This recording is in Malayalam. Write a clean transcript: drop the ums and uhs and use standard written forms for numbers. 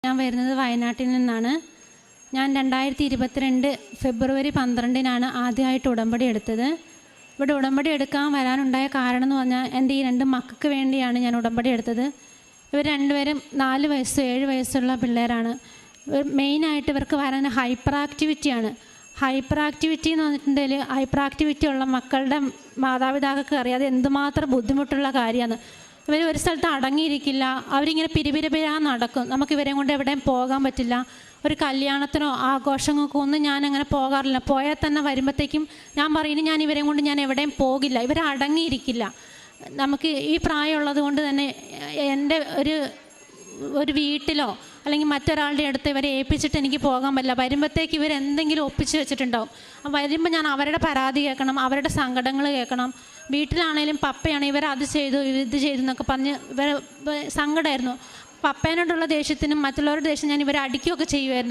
ഞാൻ വരുന്നത് വയനാട്ടിൽ നിന്നാണ്. ഞാൻ 2022 ഫെബ്രുവരി 12-നാണ് ആദ്യമായിട്ട് ഉടമ്പടി എടുത്തത്. ഇവിടെ ഉടമ്പടി എടുക്കാൻ വരാനുണ്ടായ കാരണം എന്ന് പറഞ്ഞാൽ എൻ്റെ ഈ 2 മക്കൾക്ക് വേണ്ടിയാണ് ഞാൻ ഉടമ്പടി എടുത്തത്. ഇവർ രണ്ടുപേരും 4 വയസ്സ് 7 വയസ്സുള്ള പിള്ളേരാണ്. മെയിനായിട്ട് ഇവർക്ക് വരാൻ ഹൈപ്പർ ആക്ടിവിറ്റിയാണ്. ഹൈപ്പർ ആക്ടിവിറ്റി എന്ന് പറഞ്ഞിട്ടുണ്ടെങ്കിൽ ഹൈപ്പർ ആക്ടിവിറ്റി ഉള്ള മക്കളുടെ മാതാപിതാക്കൾക്ക് അറിയാതെ എന്തുമാത്രം ബുദ്ധിമുട്ടുള്ള കാര്യമാണ്. ഇവർ ഒരു സ്ഥലത്ത് അടങ്ങിയിരിക്കില്ല. അവരിങ്ങനെ പിരിപിരിപിരാ നടക്കും. നമുക്ക് ഇവരെയും കൊണ്ട് എവിടെയും പോകാൻ പറ്റില്ല. ഒരു കല്യാണത്തിനോ ആഘോഷങ്ങൾക്കോ ഒന്നും ഞാനങ്ങനെ പോകാറില്ല. പോയാൽ തന്നെ വരുമ്പോഴത്തേക്കും ഞാൻ പറയുന്നത് ഞാൻ ഇവരെയും കൊണ്ട് ഞാൻ എവിടെയും പോകില്ല. ഇവർ അടങ്ങിയിരിക്കില്ല. നമുക്ക് ഈ പ്രായമുള്ളത് കൊണ്ട് തന്നെ എൻ്റെ ഒരു വീട്ടിലോ അല്ലെങ്കിൽ മറ്റൊരാളുടെ അടുത്ത് ഇവരെ ഏൽപ്പിച്ചിട്ട് എനിക്ക് പോകാൻ പറ്റില്ല. വരുമ്പോഴത്തേക്ക് ഇവരെന്തെങ്കിലും ഒപ്പിച്ച് വെച്ചിട്ടുണ്ടാവും. വരുമ്പോൾ ഞാൻ അവരുടെ പരാതി കേൾക്കണം, അവരുടെ സങ്കടങ്ങൾ കേൾക്കണം. വീട്ടിലാണേലും പപ്പയാണെങ്കിൽ ഇവർ അത് ചെയ്തു ഇത് ചെയ്തു എന്നൊക്കെ പറഞ്ഞ് ഇവർ സങ്കടമായിരുന്നു. പപ്പേനോടുള്ള ദേഷ്യത്തിനും മറ്റുള്ളവരുടെ ദേഷ്യം ഞാൻ ഇവരെ അടിക്കുകയൊക്കെ ചെയ്യുമായിരുന്നു.